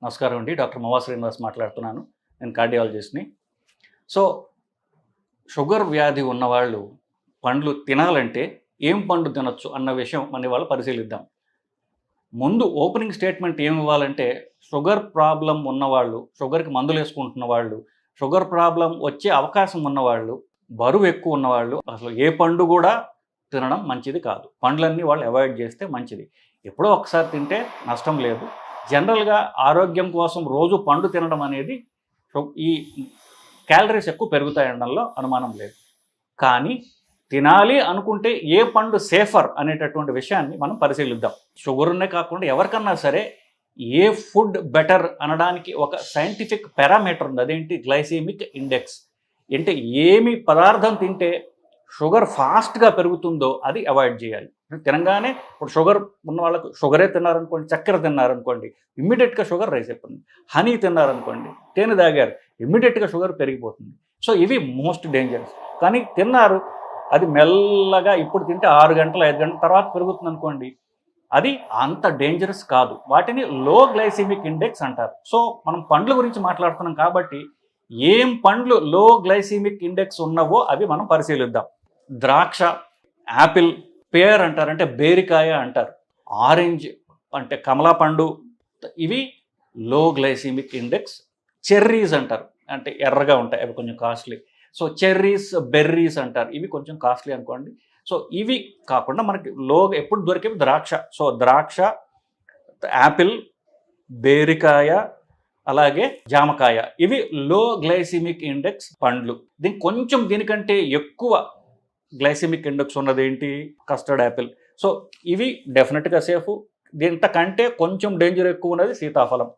నమస్కారం అండి. డాక్టర్ మవా శ్రీనివాస్ మాట్లాడుతున్నాను. నేను కార్డియాలజిస్ట్‌ని. సో, షుగర్ వ్యాధి ఉన్నవాళ్ళు పండ్లు తినాలంటే ఏం పండు తినొచ్చు అన్న విషయం మనం ఇవాళ పరిశీలిద్దాం. ముందు ఓపెనింగ్ స్టేట్మెంట్ ఏమి ఇవ్వాలంటే, షుగర్ ప్రాబ్లమ్ ఉన్నవాళ్ళు, షుగర్‌కి మందులేసుకుంటున్న వాళ్ళు, షుగర్ ప్రాబ్లమ్ వచ్చే అవకాశం ఉన్నవాళ్ళు, బరువు ఎక్కువ ఉన్నవాళ్ళు అసలు ఏ పండు కూడా తినడం మంచిది కాదు. పండ్లన్నీ వాళ్ళు అవాయిడ్ చేస్తే మంచిది. ఎప్పుడో ఒకసారి తింటే నష్టం లేదు. జనరల్గా ఆరోగ్యం కోసం రోజు పండు తినడం అనేది ఈ క్యాలరీస్ ఎక్కువ పెరుగుతాయనడంలో అనుమానం లేదు. కానీ తినాలి అనుకుంటే ఏ పండు సేఫర్ అనేటటువంటి విషయాన్ని మనం పరిశీలిద్దాం. షుగర్నే కాకుండా ఎవరికన్నా సరే ఏ ఫుడ్ బెటర్ అనడానికి ఒక సైంటిఫిక్ పారామీటర్ ఉంది. అదేంటి? Glycemic index. అంటే ఏమి పదార్థం తింటే షుగర్ ఫాస్ట్గా పెరుగుతుందో అది అవాయిడ్ చేయాలి. తినగానే ఇప్పుడు షుగర్ ఉన్న వాళ్ళకు షుగరే తిన్నారనుకోండి, చక్కెర తిన్నారనుకోండి, ఇమ్మీడియట్గా షుగర్ రైస్ అయిపోతుంది. హనీ తిన్నారనుకోండి, తేనె తాగారు, ఇమ్మీడియట్గా షుగర్ పెరిగిపోతుంది. సో ఇవి మోస్ట్ డేంజరస్. కానీ తిన్నారు, అది మెల్లగా ఇప్పుడు తింటే 6 గంటలు 5 గంటల తర్వాత పెరుగుతుంది అనుకోండి, అది అంత డేంజరస్ కాదు. వాటిని లో గ్లైసెమిక్ ఇండెక్స్ అంటారు. సో మనం పండ్ల గురించి మాట్లాడుతున్నాం కాబట్టి ఏం పండ్లు లో గ్లైసెమిక్ ఇండెక్స్ ఉన్నవో అవి మనం పరిశీలిద్దాం. ద్రాక్ష, యాపిల్, పేర్ అంటారు, అంటే బేరికాయ అంటారు, ఆరెంజ్ అంటే కమలా పండు, ఇవి లో గ్లైసెమిక్ ఇండెక్స్. చెర్రీస్ అంటారు, అంటే ఎర్రగా ఉంటాయి, అవి కొంచెం కాస్ట్లీ. సో చెర్రీస్, బెర్రీస్ అంటారు, ఇవి కొంచెం కాస్ట్లీ అనుకోండి. సో ఇవి కాకుండా మనకి లో ఎప్పుడు దొరికేవి ద్రాక్ష. సో ద్రాక్ష, యాపిల్, బేరికాయ, అలాగే జామకాయ, ఇవి లో గ్లైసెమిక్ ఇండెక్స్ పండ్లు. దీనికంటే ఎక్కువ గ్లైసెమిక్ ఇండెక్స్ ఉన్నది ఏంటి? Custard Apple. సో ఇవి డెఫినెట్గా సేఫ్. దీంతకంటే కొంచెం డేంజర్ ఎక్కువ ఉన్నది సీతాఫలం.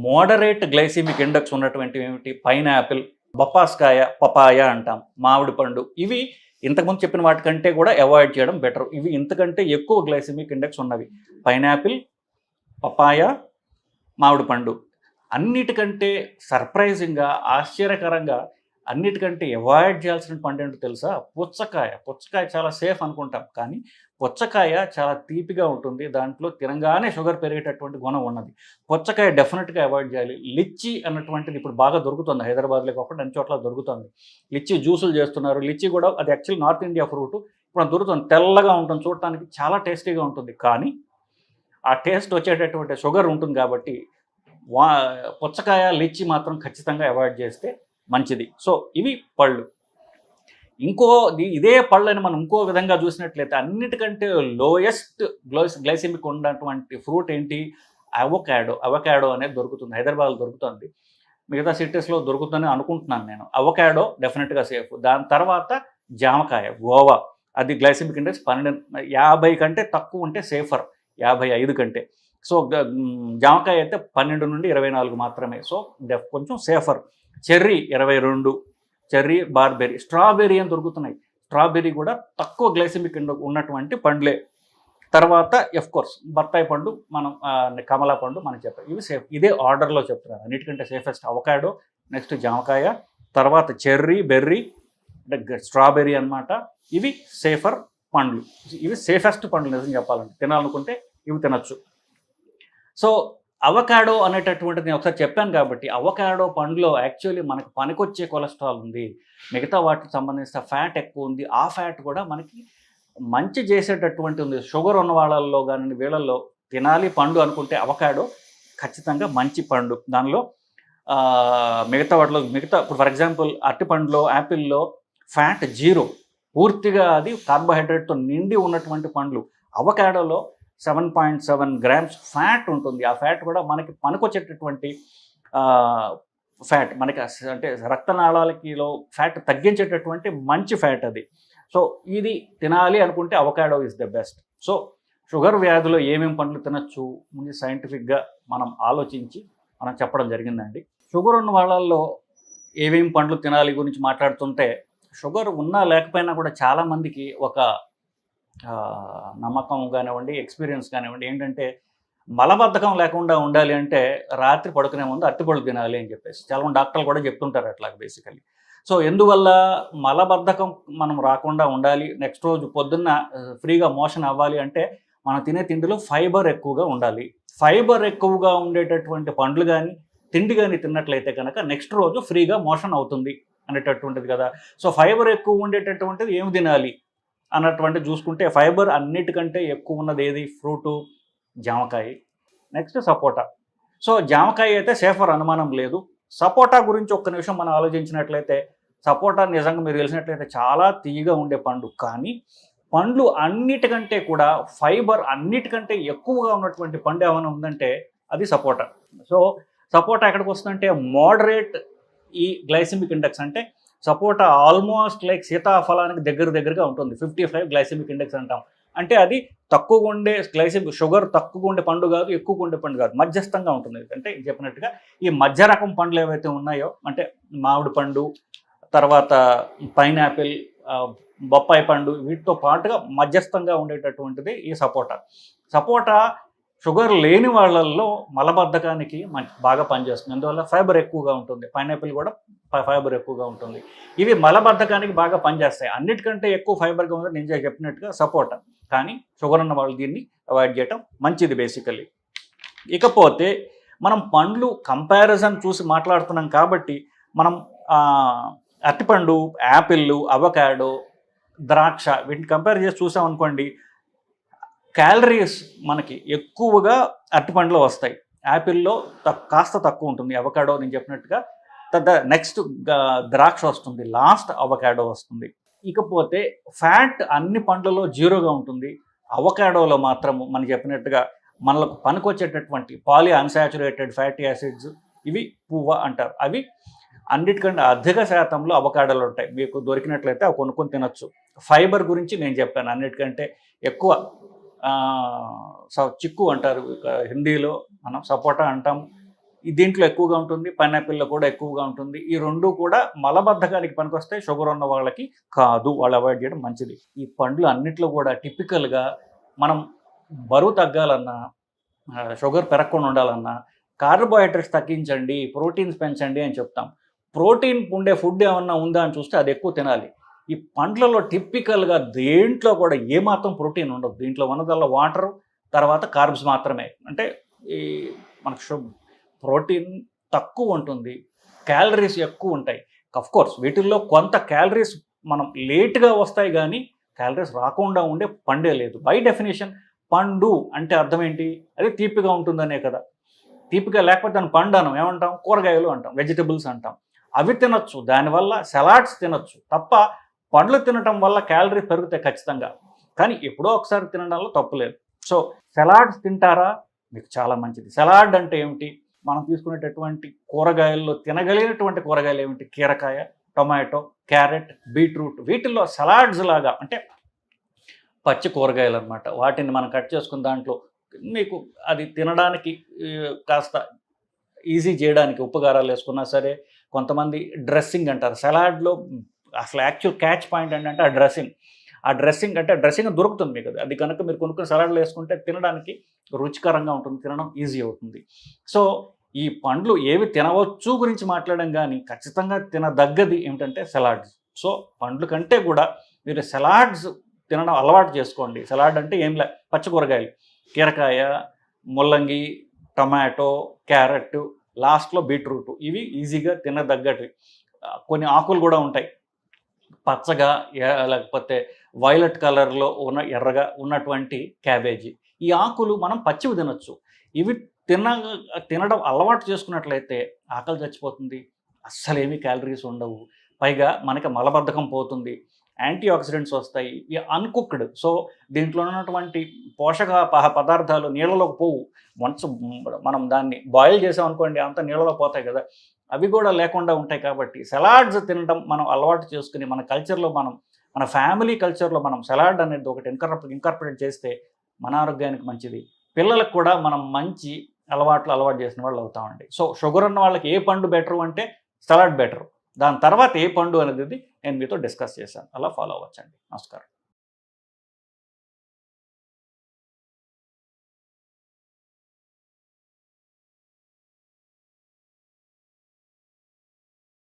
మోడరేట్ గ్లైసెమిక్ ఇండెక్స్ ఉన్నటువంటి ఏమిటి? పైనాపిల్, బొప్పాస్కాయ, పపాయ అంటాం, మామిడి పండు. ఇవి ఇంతకుముందు చెప్పిన వాటికంటే కూడా అవాయిడ్ చేయడం బెటర్. ఇవి ఇంతకంటే ఎక్కువ గ్లైసెమిక్ ఇండెక్స్ ఉన్నవి. పైనాపిల్, పపాయ, మామిడి పండు. అన్నిటికంటే సర్ప్రైజింగ్గా, ఆశ్చర్యకరంగా అన్నిటికంటే అవాయిడ్ చేయాల్సిన పండు ఏంటో తెలుసా? పుచ్చకాయ. పుచ్చకాయ చాలా సేఫ్ అనుకుంటాం, కానీ పుచ్చకాయ చాలా తీపిగా ఉంటుంది. దాంట్లో తినగానే షుగర్ పెరిగేటటువంటి గుణం ఉన్నది. పుచ్చకాయ డెఫినెట్గా అవాయిడ్ చేయాలి. లిచ్చి అన్నటువంటిది ఇప్పుడు బాగా దొరుకుతుంది, హైదరాబాద్లో కాకుండా అన్ని చోట్ల దొరుకుతుంది. లిచ్చి జ్యూసులు చేస్తున్నారు. లిచ్చి కూడా అది యాక్చువల్లీ నార్త్ ఇండియా ఫ్రూట్. ఇప్పుడు దొరుకుతుంది, తెల్లగా ఉంటుంది, చూడటానికి చాలా టేస్టీగా ఉంటుంది. కానీ ఆ టేస్ట్ వచ్చేటటువంటి షుగర్ ఉంటుంది కాబట్టి పుచ్చకాయ, లిచ్చి మాత్రం ఖచ్చితంగా అవాయిడ్ చేస్తే మంచిది. సో ఇవి పళ్ళు. ఇదే పళ్ళని మనం ఇంకో విధంగా చూసినట్లయితే అన్నిటికంటే లోయెస్ట్ గ్లైసెమిక్ ఉన్నటువంటి ఫ్రూట్ ఏంటి? అవకాడో. అవకాడో అనేది దొరుకుతుంది, హైదరాబాద్లో దొరుకుతుంది, మిగతా సిటీస్లో దొరుకుతుందని అనుకుంటున్నాను నేను. అవకాడో డెఫినెట్గా సేఫ్. దాని తర్వాత జామకాయ, గోవా. అది గ్లైసెమిక్ ఇండెక్స్ 50 కంటే తక్కువ ఉంటే సేఫర్, 55 కంటే. సో జామకాయ అయితే 12 నుండి 24 మాత్రమే. సో కొంచెం safer. Cherry 22, cherry, barberry, strawberry అని దొరుకుతున్నాయి. స్ట్రాబెర్రీ కూడా తక్కువ గ్లైసెమిక్ ఉన్నటువంటి పండ్లే. తర్వాత కోర్స్ బత్తాయి పండు, మనం కమలా పండు మనం చెప్పాం, ఇవి సేఫ్. ఇదే ఆర్డర్లో చెప్తున్నారు. అన్నిటికంటే సేఫెస్ట్ అవకాడో, నెక్స్ట్ జామకాయ, తర్వాత చెర్రీ, బెర్రీ, అంటే స్ట్రాబెర్రీ అనమాట. ఇవి సేఫర్ పండ్లు, ఇవి సేఫెస్ట్ పండ్లు నిజం చెప్పాలంటే. తినాలనుకుంటే ఇవి తినచ్చు. సో అవకాడో అనేటటువంటిది నేను ఒకసారి చెప్పాను కాబట్టి, అవకాడో పండులో యాక్చువల్లీ మనకు పనికొచ్చే కొలెస్ట్రాల్ ఉంది, మిగతా వాటికి సంబంధించిన ఫ్యాట్ ఎక్కువ ఉంది. ఆ ఫ్యాట్ కూడా మనకి మంచి చేసేటటువంటి ఉంది. షుగర్ ఉన్న వాళ్ళల్లో కానీ వీళ్ళల్లో తినాలి పండు అనుకుంటే అవకాడో ఖచ్చితంగా మంచి పండు. దానిలో మిగతా వాటిలో ఇప్పుడు ఫర్ ఎగ్జాంపుల్ అరటిపండులో, యాపిల్లో ఫ్యాట్ 0, పూర్తిగా అది కార్బోహైడ్రేట్తో నిండి ఉన్నటువంటి పండ్లు. అవకాడోలో 7.7 grams ఫ్యాట్ ఉంటుంది. ఆ ఫ్యాట్ కూడా మనకి పనికొచ్చేటటువంటి ఫ్యాట్, మనకి అంటే రక్తనాళాలకిలో ఫ్యాట్ తగ్గించేటటువంటి మంచి ఫ్యాట్ అది. సో ఇది తినాలి అనుకుంటే avocado is the best. So sugar వ్యాధిలో ఏమేమి పండ్లు తినచ్చు ముందు సైంటిఫిక్గా మనం ఆలోచించి మనం చెప్పడం జరిగిందండి. షుగర్ ఉన్న వాళ్ళల్లో ఏమేమి పండ్లు తినాలి గురించి మాట్లాడుతుంటే, షుగర్ ఉన్నా లేకపోయినా కూడా చాలామందికి ఒక నమ్మకం కానివ్వండి, ఎక్స్పీరియన్స్ కానివ్వండి, ఏంటంటే మలబద్ధకం లేకుండా ఉండాలి అంటే రాత్రి పడుకునే ముందు అరటిపళ్ళు తినాలి అని చెప్పేసి చాలామంది డాక్టర్లు కూడా చెప్తుంటారు అట్లా బేసికలీ. సో ఎందువల్ల మలబద్ధకం మనం రాకుండా ఉండాలి, నెక్స్ట్ రోజు పొద్దున్న ఫ్రీగా మోషన్ అవ్వాలి అంటే మనం తినే తిండిలో ఫైబర్ ఎక్కువగా ఉండాలి. ఫైబర్ ఎక్కువగా ఉండేటటువంటి పండ్లు కానీ తిండి కానీ తిన్నట్లయితే కనుక నెక్స్ట్ రోజు ఫ్రీగా మోషన్ అవుతుంది అనేటటువంటిది కదా. సో ఫైబర్ ఎక్కువ ఉండేటటువంటిది ఏమి తినాలి అన్నటువంటి చూసుకుంటే ఫైబర్ అన్నిటికంటే ఎక్కువ ఉన్నది ఏది? ఫ్రూటు, జామకాయ, నెక్స్ట్ సపోటా. సో జామకాయ అయితే సేఫర్, అనుమానం లేదు. సపోటా గురించి ఒక్క నిమిషం మనం ఆలోచించినట్లయితే సపోటా నిజంగా మీరు తెలిసినట్లయితే చాలా తీయగా ఉండే పండు, కానీ పండ్లు అన్నిటికంటే కూడా ఫైబర్ అన్నిటికంటే ఎక్కువగా ఉన్నటువంటి పండు ఏమైనా ఉందంటే అది సపోటా. సో సపోటా ఎక్కడికి వస్తుందంటే మోడరేట్ ఈ గ్లైసెమిక్ ఇండెక్స్, అంటే సపోటా ఆల్మోస్ట్ లైక్ సీతాఫలానికి దగ్గరగా ఉంటుంది. 55 గ్లైసెమిక్ ఇండెక్స్ అంటాం. అంటే అది తక్కువగా ఉండే గ్లైసెమిక్ షుగర్ తక్కువగా ఉండే పండు కాదు, ఎక్కువగా ఉండే పండు కాదు, మధ్యస్థంగా ఉంటుంది. అంటే చెప్పినట్టుగా ఈ మధ్య రకం పండ్లు ఏవైతే ఉన్నాయో, అంటే మామిడి పండు, తర్వాత పైనాపిల్, బొప్పాయి పండు, వీటితో పాటుగా మధ్యస్థంగా ఉండేటటువంటిది ఈ సపోటా. సపోటా షుగర్ లేని వాళ్ళల్లో మలబద్ధకానికి బాగా పనిచేస్తుంది, అందువల్ల ఫైబర్ ఎక్కువగా ఉంటుంది. పైనాపిల్ కూడా ఫైబర్ ఎక్కువగా ఉంటుంది. ఇవి మలబద్ధకానికి బాగా పనిచేస్తాయి. అన్నిటికంటే ఎక్కువ ఫైబర్గా ఉంది నేను చెప్పినట్టుగా సపోటా, కానీ షుగర్ ఉన్న వాళ్ళు దీన్ని అవాయిడ్ చేయటం మంచిది బేసికల్లీ. ఇకపోతే మనం పండ్లు కంపారిజన్ చూసి మాట్లాడుతున్నాం కాబట్టి మనం అరటిపండు, యాపిల్, అవకాడో, ద్రాక్ష వీటిని కంపేర్ చేసి చూసామనుకోండి, క్యాలరీస్ మనకి ఎక్కువగా అరటిపండులో వస్తాయి. యాపిల్లో కాస్త తక్కువ ఉంటుంది, అవకాడో నేను చెప్పినట్టుగా. నెక్స్ట్ ద్రాక్ష వస్తుంది, లాస్ట్ అవకాడో వస్తుంది. ఇకపోతే ఫ్యాట్ అన్ని పండ్లలో 0గా ఉంటుంది. అవకాడోలో మాత్రము మనం చెప్పినట్టుగా మనకు పనికొచ్చేటటువంటి పాలీ అన్సాచురేటెడ్ ఫ్యాటీ యాసిడ్స్, ఇవి పువ్వ అంటారు, అవి అన్నిటికంటే అధిక శాతంలో అవకాడోలు ఉంటాయి. మీకు దొరికినట్లయితే అవి కొనుక్కొని తినొచ్చు. ఫైబర్ గురించి నేను చెప్పాను, అన్నిటికంటే ఎక్కువ చిక్కు అంటారు హిందీలో, మనం సపోటా అంటాం, దీంట్లో ఎక్కువగా ఉంటుంది. పైనాపిల్లో కూడా ఎక్కువగా ఉంటుంది. ఈ రెండు కూడా మలబద్ధకానికి పనికొస్తాయి, షుగర్ ఉన్న వాళ్ళకి కాదు, వాళ్ళు అవాయిడ్ చేయడం మంచిది. ఈ పండ్లు అన్నిట్లో కూడా టిపికల్గా మనం బరువు తగ్గాలన్నా, షుగర్ పెరగకుండా ఉండాలన్నా కార్బోహైడ్రేట్స్ తగ్గించండి, ప్రోటీన్స్ పెంచండి అని చెప్తాం. ప్రోటీన్ ఉండే ఫుడ్ ఏమన్నా ఉందా అని చూస్తే అది ఎక్కువ తినాలి. ఈ పండ్లలో టిపికల్గా దేంట్లో కూడా ఏమాత్రం ప్రోటీన్ ఉండదు. దీంట్లో ఉన్నదల్లా వాటరు, తర్వాత కార్బ్స్ మాత్రమే. అంటే ఈ మనకు ప్రోటీన్ తక్కువ ఉంటుంది, క్యాలరీస్ ఎక్కువ ఉంటాయి. అఫ్కోర్స్ వీటిల్లో కొంత క్యాలరీస్ మనం లేట్గా వస్తాయి, కానీ క్యాలరీస్ రాకుండా ఉండే పండే లేదు. బై డెఫినేషన్ పండు అంటే అర్థం ఏంటి? అది తీపిగా ఉంటుందనే కదా. తీపిగా లేకపోతే దాన్ని పండు అనం, ఏమంటాం? కూరగాయలు అంటాం, వెజిటబుల్స్ అంటాం. అవి తినొచ్చు, దానివల్ల సలాడ్స్ తినొచ్చు తప్ప పండ్లు తినటం వల్ల క్యాలరీ పెరుగుతాయి ఖచ్చితంగా, కానీ ఎప్పుడో ఒకసారి తినడంలో తప్పులేదు. సో సలాడ్స్ తింటారా? మీకు చాలా మంచిది. సలాడ్ అంటే ఏమిటి? మనం తీసుకునేటటువంటి కూరగాయల్లో తినగలిగినటువంటి కూరగాయలు ఏమిటి? కీరకాయ, టొమాటో, క్యారెట్, బీట్రూట్, వీటిల్లో సలాడ్స్ లాగా, అంటే పచ్చి కూరగాయలు అనమాట. వాటిని మనం కట్ చేసుకున్న దాంట్లో మీకు అది తినడానికి కాస్త ఈజీ చేయడానికి ఉప్పు కారాలు వేసుకున్నా సరే. కొంతమంది డ్రెస్సింగ్ అంటారు సలాడ్లో. అసలు యాక్చువల్ క్యాచ్ పాయింట్ ఏంటంటే ఆ డ్రెస్సింగ్ అంటే డ్రెస్సింగ్ దొరుకుతుంది మీకు, అది కనుక మీరు కొనుక్కుని సలాడ్లో వేసుకుంటే తినడానికి రుచికరంగా ఉంటుంది, తినడం ఈజీ అవుతుంది. సో ఈ పండ్లు ఏవి తినవచ్చు గురించి మాట్లాడడం, కానీ ఖచ్చితంగా తినదగ్గది ఏమిటంటే సలాడ్స్. సో పండ్ల కంటే కూడా మీరు సలాడ్స్ తినడం అలవాటు చేసుకోండి. సలాడ్ అంటే ఏం లే, పచ్చి కూరగాయలు, కీరకాయ, ముల్లంగి, టొమాటో, క్యారెట్, లాస్ట్లో బీట్రూట్, ఇవి ఈజీగా తినదగ్గటి. కొన్ని ఆకులు కూడా ఉంటాయి, పచ్చగా లేకపోతే వైలెట్ కలర్లో ఉన్న ఎర్రగా ఉన్నటువంటి క్యాబేజీ. ఈ ఆకులు మనం పచ్చివి తినొచ్చు. ఇవి తినడం అలవాటు చేసుకున్నట్లయితే ఆకలి చచ్చిపోతుంది, అస్సలేమీ క్యాలరీస్ ఉండవు, పైగా మనకి మలబద్ధకం పోతుంది, యాంటీ ఆక్సిడెంట్స్ వస్తాయి. ఇవి అన్కుక్డ్, సో దీంట్లో ఉన్నటువంటి పోషక పదార్థాలు నీళ్ళలోకి పోవు. వన్స్ మనం దాన్ని బాయిల్ చేసామనుకోండి అంత నీళ్ళలో పోతాయి కదా, అవి కూడా లేకుండా ఉంటాయి. కాబట్టి సలాడ్స్ తినడం మనం అలవాటు చేసుకుని మన కల్చర్లో, మన ఫ్యామిలీ కల్చర్లో మనం సలాడ్ అనేది ఒకటి ఇంకార్పొరేట్ చేస్తే మన ఆరోగ్యానికి మంచిది. పిల్లలకు కూడా మనం మంచి అలవాటు చేసిన వాళ్ళు అవుతామండి. సో షుగర్ ఉన్న వాళ్ళకి ఏ పండు బెటరు అంటే సలాడ్ బెటరు. దాని తర్వాత ఏ పండు అనేది నేను మీతో డిస్కస్ చేశాను, అలా ఫాలో అవ్వచ్చండి. నమస్కారం.